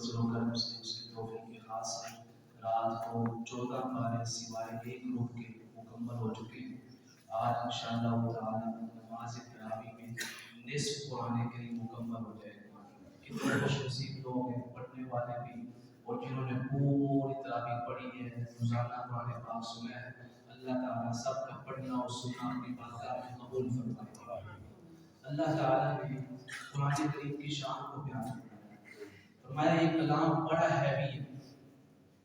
فضل و کرم سے اس کے توفیق خاص سے رات کو 14 پارے سوائے ایک رکوع کے مکمل ہو چکے ہیں۔ آج انشاءاللہ تعالی نماز تراویح میں نصف قرآن کریم مکمل ہو جائے گا۔ کتنے خوش نصیب لوگ ہیں پڑھنے والے بھی اور جنہوں نے پوری تراویح پڑھی ہے، روزانہ قرآن پاک سنا ہے۔ اللہ تعالیٰ سب کا پڑھنا اور سننا اپنی بارگاہ میں قبول فرمائے۔ اللہ تعالیٰ نے قرآن کریم کی شان کو بیان کیا، فرمایا یہ کلام بڑا ہیوی ہے،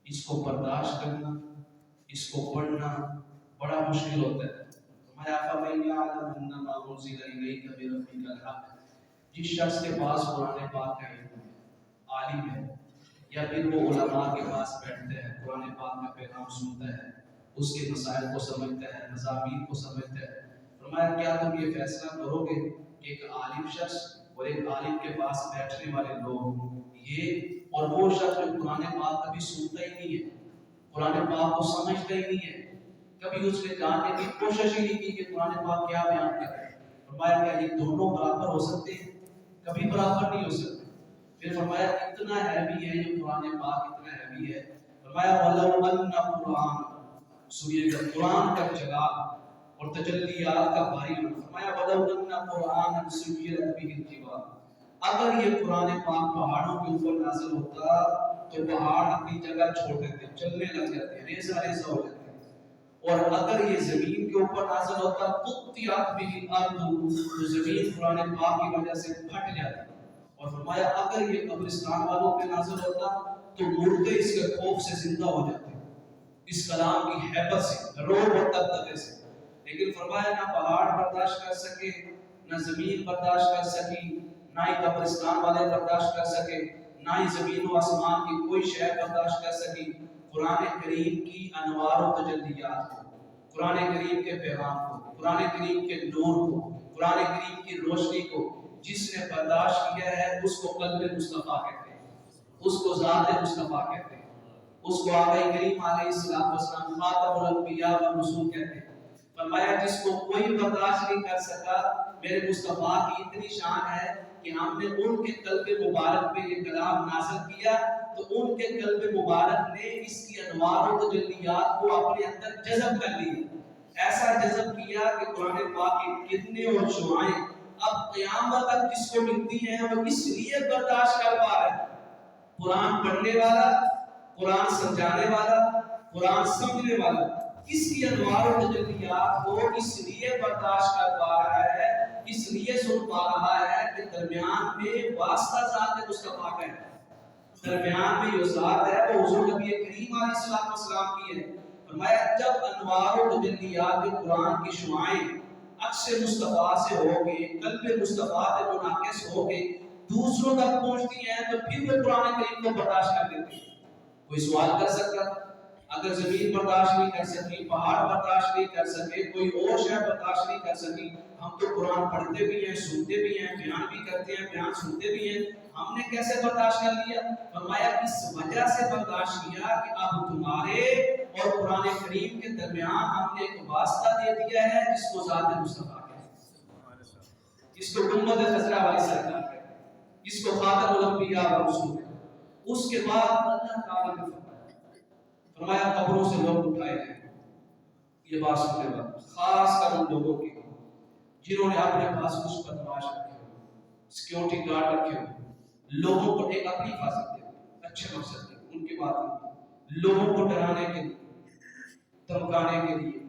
اس کو برداشت کرنا، اس کو پڑھنا بڑا مشکل ہوتا ہے۔ فرمایا فَمَن يَعْلَمْ أَنَّمَا أُنزِلَ إِلَيْكَ مِن رَّبِّكَ الْحَقُّ، جس شخص کے پاس قرآن پاک کا علم ہے، عالم ہے، یا پھر وہ علماء کے پاس بیٹھتا ہے، قرآن پاک کا پیغام سنتا ہے، اس کے مسائل کو سمجھتا ہے، مضامین کو سمجھتا ہے۔ فرمایا کیا تم یہ فیصلہ کرو گے کہ ایک عالم شخص اور ایک عالم کے پاس بیٹھنے والے لوگ یہ اور وہ شخص جو قرآن پاک کبھی سنتا ہی نہیں ہے، قرآن پاک کو سمجھتا ہی نہیں ہے، کبھی اس نے جاننے کی کوشش ہی نہیں کی کہ قرآن پاک کیا بیان کر رہا ہے، فرمایا کیا یہ دونوں برابر ہو سکتے ہیں؟ کبھی برابر نہیں ہو سکتے۔ پھر فرمایا اتنا ہیوی ہے یہ قرآن پاک، اتنا ہیوی ہے، فرمایا وَلَوْ أَنَّ قُرْآنَ سوریہ کا قرآن کا جلال اور تجلیات کا بھاری ہونا، فرمایا وَلَوْ أَنَّ قُرْآنًا سُيِّرَتْ بِهِ الْجِبَالُ، اگر یہ قرآن پاک پہاڑوں کے اوپر نازل ہوتا تو پہاڑ اپنی جگہ چھوڑ دیتے، چلنے لگ جاتے، ریزہ ریزہ ہو جاتے، اور اگر یہ زمین کے اوپر نازل ہوتا قُطِّعَتْ بِهِ الْأَرْضُ، تو زمین قرآن پاک کی وجہ سے پھٹ جاتی، اور فرمایا اگر یہ قبرستان والوں پہ نازل ہوتا تو مردے اس کے خوف سے زندہ ہو جاتے، اس کلام کی ہیبت سے، روح اور دغدغے سے۔ لیکن فرمایا نہ پہاڑ برداشت کر سکے، نہ زمین برداشت کر سکی، نہ ہی قبرستان والے برداشت کر سکے، نہ ہی زمین و آسمان کی کوئی شے برداشت کر سکی قرآن کریم کی انوار و تجلیات کو، قرآن کریم کے پیغام کو، قرآن کریم کے نور کو، قرآن کریم کی روشنی کو۔ جس نے برداشت کیا ہے اس کو قلب مصطفیٰ کہتے ہیں، اس کو ذات مصطفیٰ کہتے ہیں، اس کو آقا کریم علیہ السلام خاتم الانبیاء والرسول کہتے ہیں۔ فرمایا جس کو کوئی برداشت نہیں کر سکا، میرے مصطفیٰ کی اتنی شان ہے کہ ہم نے ان کے قلب مبارک پہ یہ کلام نازل کیا تو ان کے قلب مبارک نے اس کی انوار و تجلیات کو اپنے اندر جذب کر لیا، ایسا جذب کیا کہ قرآن پاک کی کتنے اور شعائیں اب قیامت تک جس کو ملتی ہیں وہ اس لیے برداشت کر پا رہا ہے۔ قرآن پڑھنے والا، قرآن سمجھانے والا، قرآن سمجھنے والا اس کی انوار و تجلیات کو اس لیے برداشت کر پا رہا ہے، اس لیے سن پا رہا ہے کہ درمیان میں واسطہ ذات مصطفیٰ کا ہے، درمیان میں جو ذات ہے وہ حضور نبی کریم علیہ السلام کی ہے۔ فرمایا جب انوار و تجلیات قرآن کی شعائیں عکس مصطفیٰ سے ہو کے، قلب مصطفیٰ سے منعکس ہو کے دوسروں تک پہنچتی ہیں تو پھر وہ قرآن کریم کو برداشت کر لیتے ہیں۔ کوئی سوال کر سکتا تھا، اگر زمین برداشت نہیں کر سکی، پہاڑ برداشت نہیں کر سکے، کوئی اور شے برداشت نہیں کر سکی، ہم تو قرآن پڑھتے بھی ہیں، سنتے بھی ہیں، بیان بھی کرتے ہیں، بیان سنتے بھی ہیں، ہم نے کیسے برداشت کر لیا؟ فرمایا اس وجہ سے برداشت کیا کہ اب تمہارے اور قرآن کریم کے درمیان ہم نے ایک واسطہ دے دیا ہے جس کو ذات مصطفیٰ کہتے ہیں، جس کو گنبد خضرا والی سرکار کہتے ہیں، جس کو خاتم الانبیاء والرسول کہتے ہیں۔ اس کے بعد اللہ تعالیٰ نے فرمایا قبروں سے لوگ اٹھائے جائیں۔ یہ بات سننے بعد خاص کر ان لوگوں کی جنہوں نے اپنے پاس کچھ بدماش رکھے ہو، سیکیورٹی گارڈ رکھے ہو، لوگوں کو ایک اپنی حفاظت دے، اچھے مقصد کے ان کی بات نہیں، لوگوں کو ڈرانے کے لیے، دھمکانے کے لیے،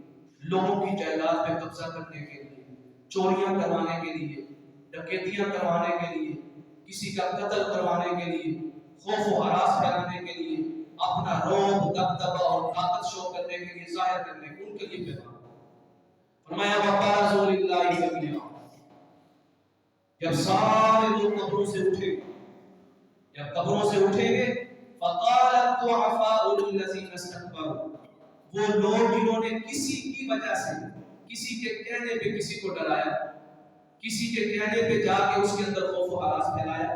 لوگوں کی جائیداد پہ قبضہ کرنے کے لیے، چوریاں کروانے کے لیے، ڈکیتیاں کروانے کے لیے، کسی کا قتل کروانے کے لیے، خوف و ہراس پھیلانے کے لیے، اپنا رعب، دبدبہ اور طاقت شو کرنے کے لیے، ظاہر کرنے کے لیے، ان کے لیے پیغام۔ فرمایا وَبَرَزُوا لِلَّهِ جَمِيعًا، جب سارے لوگ قبروں سے اٹھے، جب قبروں سے اٹھیں گے فَقَالَ الضُّعَفَاءُ لِلَّذِينَ اسْتَكْبَرُوا، وہ لوگ جنہوں نے کسی کی وجہ سے، کسی کے کہنے پہ کسی کو ڈرایا، کسی کے کہنے پہ جا کے اس کے اندر خوف و ہراس پھیلایا،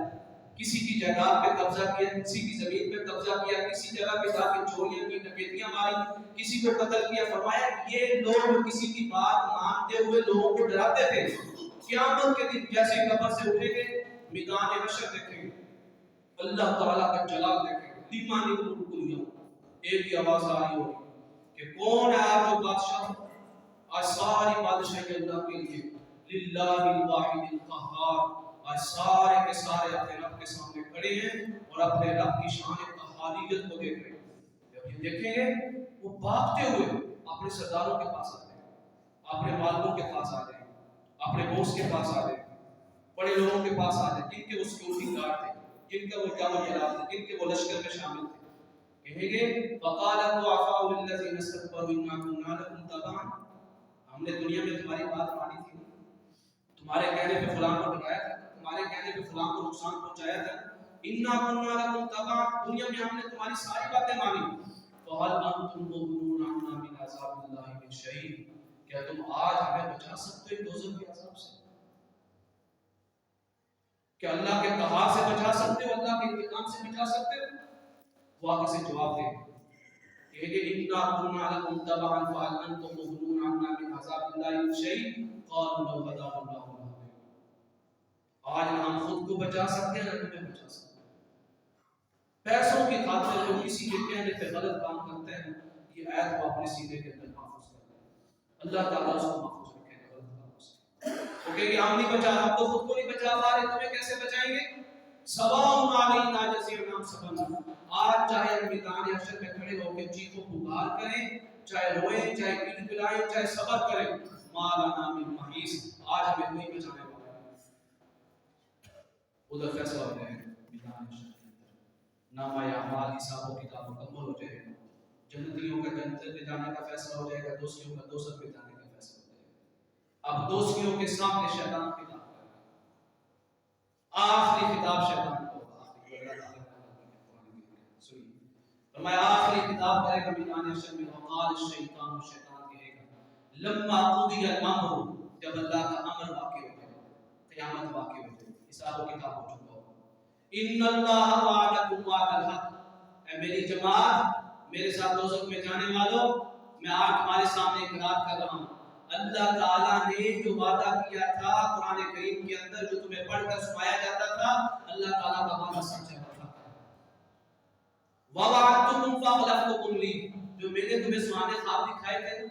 کسی کی جگہ پہ قبضہ کیا، کسی کی زمین پہ قبضہ کیا، کسی جگہ پہ جا کے چوریاں کی، ڈکیتیاں ماری، کسی کو قتل کیا، فرمایا یہ لوگ کسی کی بات مانتے ہوئے لوگوں کو ڈراتے تھے، قیامت کے دن جیسے قبر سے اٹھیں گے میدان حشر دیکھیں گے، اللہ تعالیٰ کا جلال دیکھیں، لیمان الملک اليوم، ایک ہی آواز آ رہی ہوگی کہ کون ہے آپ جو بادشاہ ہے؟ آج ساری بادشاہی اللہ کے لیے، للہ الواحد القہار، آج سارے کے سارے اپنے رب کے سامنے کھڑے ہیں اور اپنے رب کی شان قہاریت کو دیکھ رہے ہیں۔ جب یہ دیکھیں گے وہ بھاگتے ہوئے اپنے سرداروں کے پاس آتے ہیں، اپنے مالکوں کے پاس آتے ہیں، اپنے بوس کے پاس آتے ہیں، بڑے لوگوں کے پاس آتے ہیں جن کے وہ سیکورٹی گارڈ تھے، جن کا وہ جامع جلال تھے، جن کے وہ لشکر میں شامل تھے۔ کہیں گے وَقَالَ الضُّعَفَاءُ لِلَّذِينَ اسْتَكْبَرُوا إِنَّا كُنَّا لَكُمْ تَبَعًا، ہم نے دنیا میں تمہاری بات مانی تھی، تمہارے کہنے پہ فلاں کو ڈرایا تھا، تمہارے کہنے پہ فلاں کو نقصان پہنچایا تھا، اِنَّا كُنَّا لَكُمْ تَبَعًا، دنیا میں ہم نے تمہاری ساری باتیں مانی۔ فَهَلْ أَنْتُمْ مُغْنُونَ عَنَّا مِنْ عَذَابِ اللَّهِ مِنْ شَيْءٍ، کیا تم آج ہمیں بچا سکتے ہو دوزخ کے عذاب سے؟ کیا اللہ کے قہار سے بچا سکتے ہو، اللہ کے انتقام سے بچا سکتے ہو؟ وہ آگے سے جواب دے کہ اِنَّا كُنَّا لَكُمْ تَبَعًا فَهَلْ أَنْتُمْ مُغْنُونَ عَنَّا مِنْ عَذَابِ اللَّهِ مِنْ شَيْءٍ قَالُوا لَوْ هَدَانَا اللَّهُ لَهَدَيْنَاكُمْ، آج نہ ہم خود کو بچا سکتے ہیں نہ تمہیں بچا سکتے ہیں۔ پیسوں کی خاطر جو کسی کے کہنے پہ غلط کام کرتے ہیں، یہ آیت کو اپنے سینے کے اندر محفوظ کرتے ہیں، اللہ تعالیٰ اس کو محفوظ رکھے گا غلط کاموں سے۔ وہ کہیں گے ہم نہیں بچا، ہم تو خود کو نہیں بچا پا رہے، تمہیں کیسے بچائیں گے؟ سواء علینا جزعنا ام صبرنا، آج چاہے ہم میدان حشر میں کھڑے ہو کے چیخ و پکار کریں، چاہے روئیں، چاہے گڑ گڑائیں، چاہے صبر کریں، ما لنا من محیص، آج ہمیں کوئی بچانے والا نہیں۔ ادھر فیصلہ ہو جائے گا میدان حشر کے اندر، نامہ اعمال حساب و کتاب مکمل ہو جائے گا، جنتیوں کا جنت میں جانے کا فیصلہ ہو جائے گا، دوزخیوں کا دوزخ میں جانے کا فیصلہ ہو جائے گا۔ اب دوزخیوں کے سامنے شیطان خطاب کرے گا، آخری خطاب شیطان کو ہوگا، فرمایا آخری خطاب کرے گا میدان حشر میں، وقال الشیطان، شیطان کہے گا لما قضی الامر، جب اللہ کا امر واقع ہو جائے، قیامت واقع ہو جائے، حساب و کتاب ہو چکا ہوگا، ان اللہ وعدکم وعد الحق، اے میری جماعت، میرے ساتھ دوزخ میں جانے والوں، میں آج تمہارے سامنے اقرار کر رہا ہوں، اللہ تعالیٰ نے جو وعدہ کیا تھا قرآن کریم کے اندر، جو تمہیں پڑھ کر سنایا جاتا تھا، اللہ تعالیٰ کا وعدہ سچ ہے۔ وَوَعَدتُكُمْ فَأَخْلَفْتُكُمْ لِي، جو میں نے تمہیں سامنے خواب دکھائے تھے،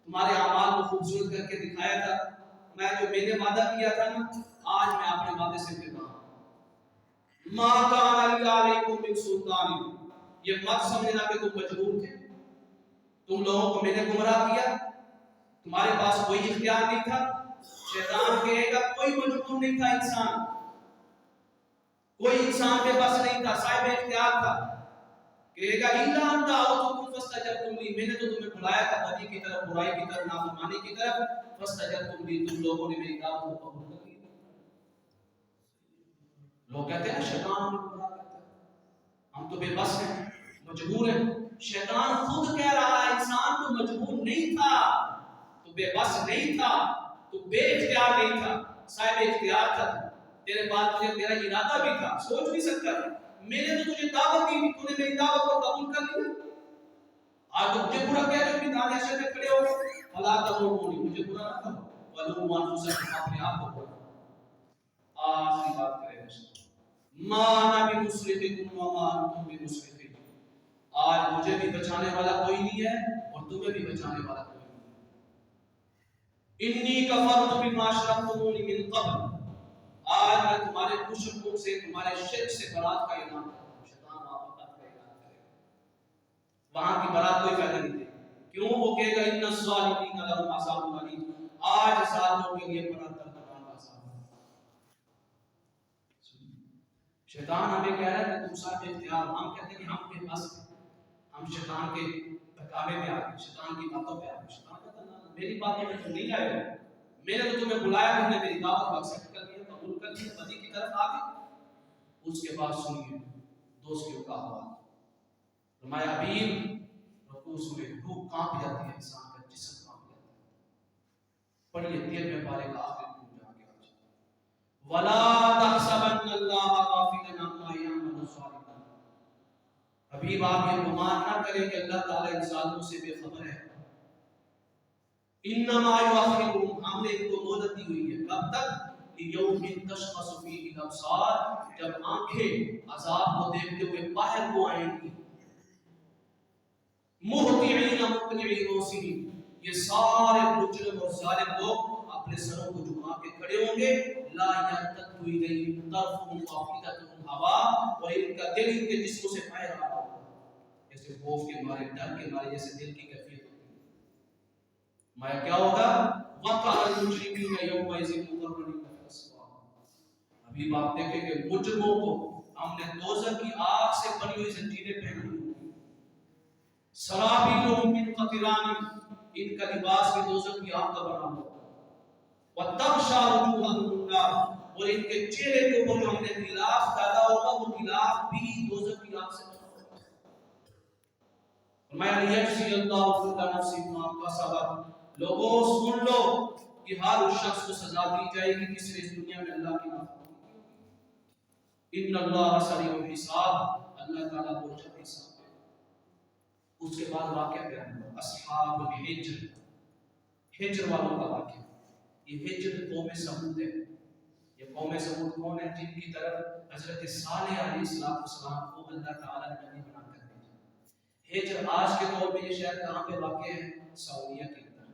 تمہارے اعمال کو خوبصورت کر کے دکھایا تھا، جو میں نے وعدہ کیا تھا نا، آج میں اپنے وعدے سے پھر رہا ہوں۔ مَا كَانَ لِي عَلَيْكُمْ مِنْ سُلْطَانٍ، یہ مت سمجھنا کہ تم مجبور تھے، تم لوگوں کو میں نے گمراہ کیا، تمہارے پاس کوئی اختیار نہیں تھا۔ شیطان کہے گا کوئی مجبور نہیں تھا، انسان کوئی انسان بے بس نہیں تھا، صاحب اختیار تھا۔ کہے گا اِلَّا أَن دَعَوْتُكُمْ فَاسْتَجَبْتُمْ لِي، میں نے تو تمہیں بلایا تھا بدی کی طرف، برائی کی طرف، نافرمانی کی طرف، فَاسْتَجَبْتُمْ لِي، تم لوگوں نے میری دعوت کو قبول کر لیا۔ لوگ کہتے ہیں شیطان ہمیں گمراہ کرتا ہے، ہم تو بے بس ہیں، مجبور ہیں۔ شیطان خود کہہ رہا ہے انسان تو مجبور نہیں تھا، تو بے بس نہیں تھا، تو بے اختیار نہیں تھا، صاحب اختیار تھا، تیرے پاس تجھے تیرا ارادہ بھی تھا، سوچ بھی سکتا تھا، میں نے تو تجھے دعوت دی تھی، تو نے میری دعوت کو قبول کر لیا۔ آج تو مجھے برا کہہ جو میدان حشر میں کھڑے ہو فلا تلومونی، مجھے برا نہ کہو، ولوموا انفسکم، اپنے آپ کو برا۔ آخری بات کرے ما انا بمصرخکم وما انتم بمصرخی، آج مجھے بھی بچانے والا کوئی نہیں ہے اور تمہیں بھی بچانے والا کوئی نہیں ہے۔ انی کفرت بما اشرکتمونی من قبل، آج میں تمہارے مشرکوں سے، تمہارے شرک سے برات کا اعلان کرتا ہوں۔ شیطان واپس کا اعلان کرے گا، وہاں کی برات کوئی فائدہ نہیں دے گی، کیوں؟ وہ کہے گا ان الظالمین لهم عذاب الیم، آج ظالموں کے لیے بڑا دردناک عذاب ہے۔ شیطان ہمیں کہہ رہا ہے کہ تم صاحب اختیار، ہم کہتے ہیں کہ ہم بے بس ہیں، ہم شیطان کے بہکاوے میں آ گئے، شیطان کی باتوں پہ آ گئے۔ شیطان کہتا ہے میری باتوں میں تم نہیں آئے ہو، میں نے تو تمہیں بلایا، تم نے میری دعوت کو ایکسپٹ کر لیا، قبول کر لیا، بدی کی طرف آ گئے۔ اس کے بعد سنیے دوستیوں کا حوال، فرمایا ابیر رکوع سورہ، روح کانپ جاتی ہے، انسان کا جسم کانپ جاتا ہے۔ پڑھیے 13ویں پارے کا آخری رکوع جا کے آج، وَلَا تَحْسَبَنَّ اللَّهَ غَافِلًا عَمَّا يَعْمَلُ الظَّالِمُونَ، حبیب آپ یہ گمان نہ کریں کہ اللہ تعالیٰ ان ظالموں سے بے خبر ہے۔ انما یؤخرهم، ہم نے ان کو مہلت دی ہوئی ہے، کب تک؟ یوم تشخص فیہ الابصار، جب آنکھیں عذاب کو دیکھتے ہوئے باہر کو آئیں گی، مہطعین مقنعی رؤوسہم، یہ سارے مجرم اور ظالم لوگ اپنے سروں کو جھکا کے کھڑے ہوں گے، لا یرتد الیہم طرفہم وافئدتہم ہوا، اور ان کا دل ان کے جسموں سے باہر آ رہا ہوگا، جیسے خوف کے مارے، ڈر کے مارے، جیسے دل کی کیفیت ہوتی ہے۔ میں کیا ہوگا؟ وَقَعَ الْمُجْرِمِينَ يَوْمَئِذٍ مُقَرَّنِينَ فِي الْأَصْفَادِ، ابھی آپ دیکھیں کہ مجرموں کو ہم نے دوزخ کی آگ سے بنی ہوئی زنجیریں پہنی ہوئی، سرابیلہم من قطران، ان کا لباس بھی دوزخ کی آگ کا بنا ہوا، وَتَغْشَىٰ وُجُوهَهُمُ النَّارُ، اور ان کے چہرے کے اوپر جو ہم نے غلاف ڈالا ہوگا وہ غلاف بھی دوزخ کی آگ سے بنا ہوگا۔ فرمایا لِيَجْزِيَ اللَّهُ كُلَّ نَفْسٍ مَا كَسَبَتْ، لوگوں سن لو کہ ہر اس شخص کو سزا دی جائے گی جس نے اس دنیا میں اللہ کی نافرمانی کی۔ ان اللہ سریع الحساب، اللہ تعالیٰ کو جلد حساب ہے۔ اس کے بعد واقعہ بیان ہوا اصحاب الحجر، ہجر والوں کا واقعہ۔ یہ ہجر قوم سمود ہے۔ یہ قوم سمود کون ہے؟ جن کی طرف حضرت صالح علیہ السلام کو اللہ تعالیٰ نے نبی بنا کر بھیجا۔ ہجر آج کے دور میں یہ شہر کہاں پہ واقع ہے؟ سعودیہ کے اندر،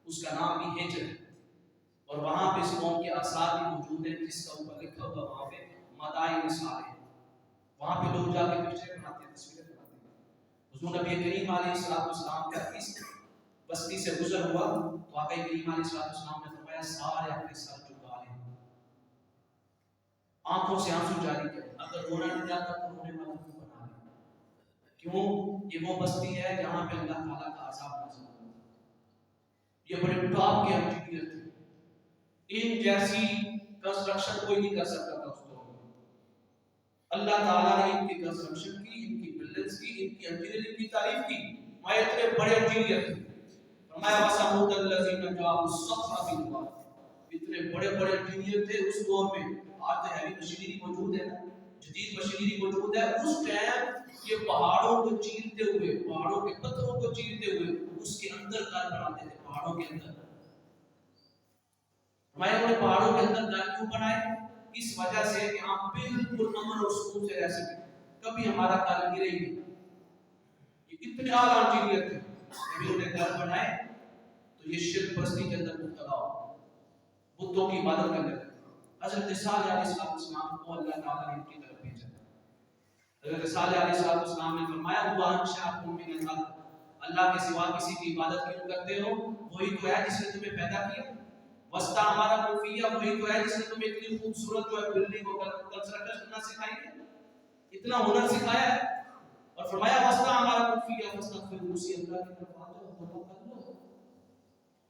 اس کا نام بھی ہجر ہے، اور وہاں پہ اس قوم کے آثار بھی موجود ہیں، جس کا اوپر لکھا ہوا وہاں پہ مدائن صالح، وہاں پہ لوگ جا کے پکچریں بناتے ہیں، تصویریں بناتے ہیں۔ حضور نبی کریم علیہ السلام کا اس بستی سے گزر ہوا تو آقا کریم علیہ السلام نے فرمایا سارے اپنے سر جھکا لیں، آنکھوں سے آنسو جاری کریں، اگر رونا نہیں جاتا تو رونے والا منہ بنا لیں۔ کیوں؟ یہ وہ بستی ہے جہاں پہ اللہ تعالیٰ کا عذاب نازل ہوا، یہ بڑے ٹاپ کے انجینئر تھے، ان جیسی کنسٹرکشن کوئی نہیں کر سکتا تھا اس دور میں۔ اللہ تعالیٰ نے ان کی کنسٹرکشن کی، ان کی بلڈنگز کی، ان کی انجینئرنگ کی تعریف کی، میں اتنے بڑے انجینئر تھے۔ فرمایا وَثَمُودَ الَّذِينَ جَابُوا الصَّخْرَ بِالْوَادِ، اتنے بڑے بڑے انجینئر تھے اس دور میں۔ آج تو ہیوی مشینری موجود ہے، جدید مشینری موجود ہے، اس ٹائم یہ پہاڑوں کو چیرتے ہوئے، پہاڑوں کے پتھروں کو چیرتے ہوئے اس کے اندر گھر بناتے تھے، پہاڑوں کے اندر۔ فرمایا انہوں نے پہاڑوں کے اندر گھر کیوں بنائے؟ اس وجہ سے کہ ہم بالکل امن اور سکون سے رہ سکیں، کبھی ہمارا گھر گرے ہی نہیں۔ یہ اتنے اعلیٰ انجینئر تھے، جب انہوں نے گھر بنائے تو یہ شرک پرستی کے اندر مبتلا ہو، بتوں کی عبادت کرنے لگے۔ حضرت صالح علیہ السلام کو اللہ تعالیٰ نے ان کی طرف بھیجا۔ حضرت صالح علیہ السلام نے فرمایا وَأَنشَأَكُم مِّنَ الْأَرْضِ، اللہ کے سوا کسی کی عبادت کیوں کرتے ہو؟ وہی تو ہے جس نے تمہیں پیدا کیا۔ وَاسْتَعْمَرَكُمْ فِيهَا، وہی تو ہے جس نے تمہیں اتنی خوبصورت جو ہے بلڈنگ کو کنسٹرکٹ کرنا سکھائی ہے، اتنا ہنر سکھایا ہے، اور فرمایا وَاسْتَعْمَرَكُمْ فِيهَا فَاسْتَغْفِرُوهُ، اسی اللہ کی طرف آ جاؤ، توبہ کر لو۔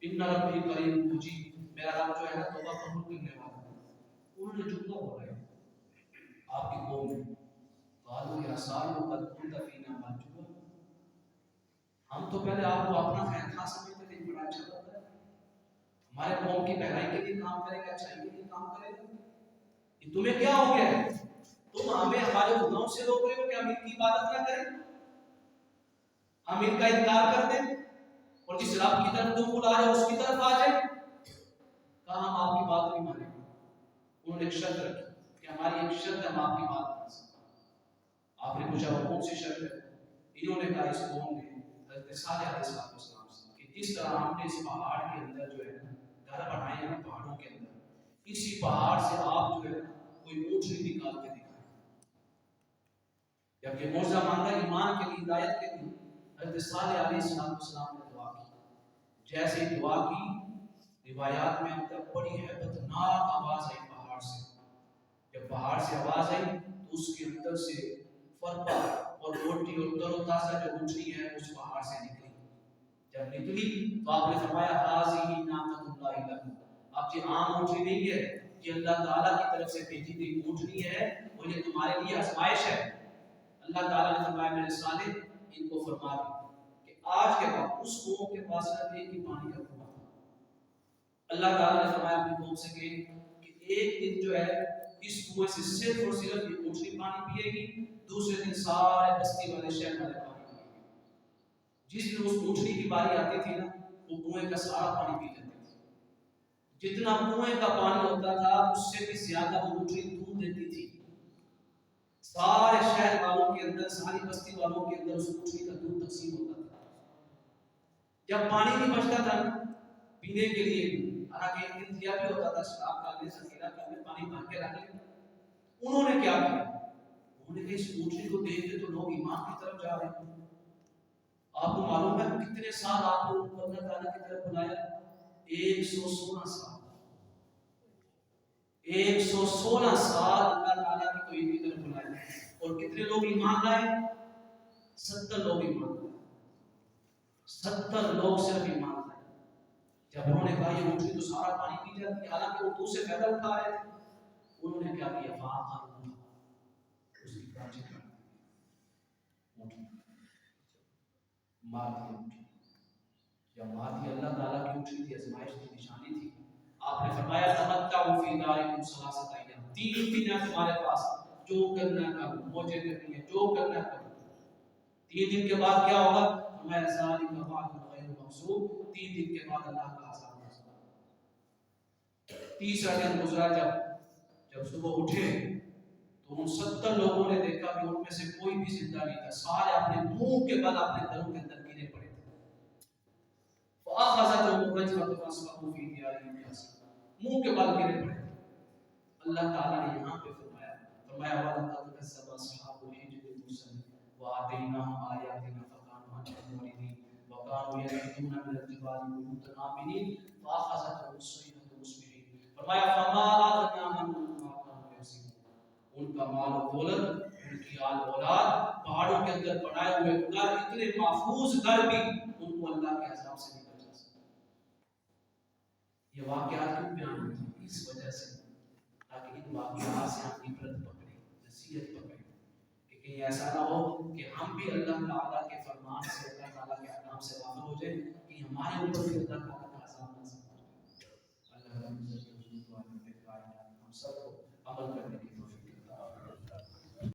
اِنَّ رَبِّي قَرِيبٌ مُجِيبٌ، میرا رب جو ہے نا توبہ قبول کرنے والا ہے۔ انہوں نے جملہ بولا ہے آپ کی قوم میں، قالوا یا صالح قد كنت فينا مرجوا، ہم تو پہلے آپ کو اپنا خیر خواہ سمجھتے تھے، بڑا اچھا لگتا ہے، ہمارے قوم کی بہتری کے لیے کام کرے گا، اچھائی کے لیے کام کرے گا، یہ تمہیں کیا ہو گیا ہے؟ تم ہمیں ہمارے گناہوں سے روک رہے ہو کہ ہم ان کی عبادت نہ کریں، ہم ان کا انکار کر دیں، اور جس رب کی طرف تم بلا رہے ہو اس کی طرف آ جائیں۔ کہا ہم آپ کی بات نہیں مانیں گے۔ انہوں نے ایک شرط رکھی کہ ہماری ایک شرط ہے، ہم آپ کی بات نہیں سکتے۔ آپ نے پوچھا وہ کون سی شرط ہے؟ انہوں نے کہا اس قوم نے حضرت صالح علیہ السلام سے کہ جس طرح ہم نے اس پہاڑ کے اندر جو ہے گھر بنائے ہیں پہاڑوں کے اندر، اسی پہاڑ سے آپ جو ہے کوئی اونٹنی نکال کے دکھائیں۔ جب یہ معجزہ مانگا ایمان کے لیے، ہدایت کے لیے، حضرت صالح علیہ السلام نے دعا کی۔ جیسے دعا کی، روایات میں اب تک بڑی ہیبتناک آواز آئی پہاڑ سے۔ جب پہاڑ سے آواز آئی تو اس کے اندر سے فرپا اور روٹی اور تر و تازہ جو اونٹنی ہے اس پہاڑ سے نکلی۔ جب نکلی تو آپ نے فرمایا ھذہ ناقۃ اللہ لکم، اب یہ عام اونٹنی نہیں ہے، یہ اللہ تعالیٰ کی طرف سے بھیجی گئی اونٹنی ہے اور یہ تمہارے لیے آزمائش ہے۔ اللہ تعالیٰ نے فرمایا میرے صالح ان کو فرما دیں کہ آج کے بعد اس قوم کے پاس ایک ہی پانی کا کنواں تھا۔ اللہ تعالیٰ نے فرمایا اپنی قوم سے کہ ایک دن جو ہے اس کنویں سے صرف اور صرف یہ اونٹنی پانی پیے گی، دوسرے دن سارے بستی والے شہر والے پانی پیے گی۔ جس دن اس اونٹنی کی باری آتی تھی نا وہ کنویں کا سارا پانی پی لیتے تھے، جتنا کنویں کا پانی ہوتا تھا اس سے بھی زیادہ وہ اونٹنی دودھ دیتی تھی. سارے شہر والوں کے اندر، ساری بستی والوں کے اندر اس اونٹنی کا دودھ تقسیم ہوتا تھا. جب پانی نہیں بچتا تھا پینے کے لیے، حالانکہ ایک دن دیا بھی ہوتا تھا شراب کا لے سکیرا کا لے پانی بھر کے رکھ لیں، انہوں نے کیا کیا؟ انہوں نے اس اونٹنی کو دیکھ کے تو لوگ ایمان کی طرف جا رہے ہیں. آپ کو معلوم ہے کتنے سال آپ لوگوں کو اللہ تعالیٰ کی طرف بلایا؟ 116 سال. 116 سال اللہ تعالیٰ کی توحید کی طرف بلایا. اور کتنے لوگ ایمان لائے؟ 70 لوگ ایمان لائے. 70 لوگ صرف ایمان لائے. جب انہوں نے کہا یہ اونٹنی تو سارا پانی پی جاتی ہے، حالانکہ وہ دودھ سے فائدہ اٹھا رہے تھے، انہوں نے کیا کیا؟ اس کی کانچیں کاٹ دی، اونٹنی مار دی. اونٹنی جب مار دی، اللہ تعالیٰ کی اونٹنی تھی، آزمائش کی نشانی تھی. آپ نے فرمایا تمتعوا فی دارکم ثلاثۃ ایام، 3 دن ہے تمہارے پاس، جو کرنا کرو، موجے کرنی ہے جو کرنا کرو. 3 دن کے بعد کیا ہوگا؟ فرمایا ذالک وعد غیر مکذوب، 3 دن کے بعد اللہ کا عذاب نازل ہوگا. تیسرا دن گزرا، جب صبح اٹھے تو ان 70 لوگوں نے دیکھا کہ ان میں سے کوئی بھی زندہ نہیں تھا، سارے اپنے منہ کے بل اپنے گھروں کے اندر گرے پڑے تھے. فاخذتهم الرجفة فاصبحوا في ديارهم جاثمين، منہ کے بل گرے پڑے تھے. اللہ تعالیٰ نے یہاں پہ فرمایا وَلَقَدْ كَذَّبَ أَصْحَابُ الْحِجْرِ الْمُرْسَلِينَ وَآتَيْنَاهُمْ آيَاتِنَا فَكَانُوا عَنْهَا مُعْرِضِينَ وَكَانُوا يَنْحِتُونَ مِنَ الْجِبَالِ بُيُوتًا آمِنِينَ فَأَخَذَتْهُمُ الصَّيْحَةُ مُصْبِحِينَ. فرمایا فَمَا أَغْنَىٰ عَنْهُم مَّا كَانُوا يَكْسِبُونَ، ان کا مال و دولت، ان کی آل اولاد، پہاڑوں کے اندر بنائے ہوئے گھر، اتنے محفوظ گھر بھی ان کو اللہ کے عذاب سے نہیں بچا سکتے. یہ واقعات کیوں بیان ہوتے ہیں؟ اس وجہ سے تاکہ ان واقعات سے ہم عبرت پکڑیں، نصیحت پکڑیں، کہ کہیں ایسا نہ ہو کہ ہم بھی اللہ تعالیٰ کے فرمان سے، اللہ تعالیٰ کے احکام سے غافل ہو جائیں، کہ ہمارے اوپر بھی اللہ تعالیٰ کا عذاب نازل ہو جائے. اللہ رب العزت ہم سب کو عمل کرنے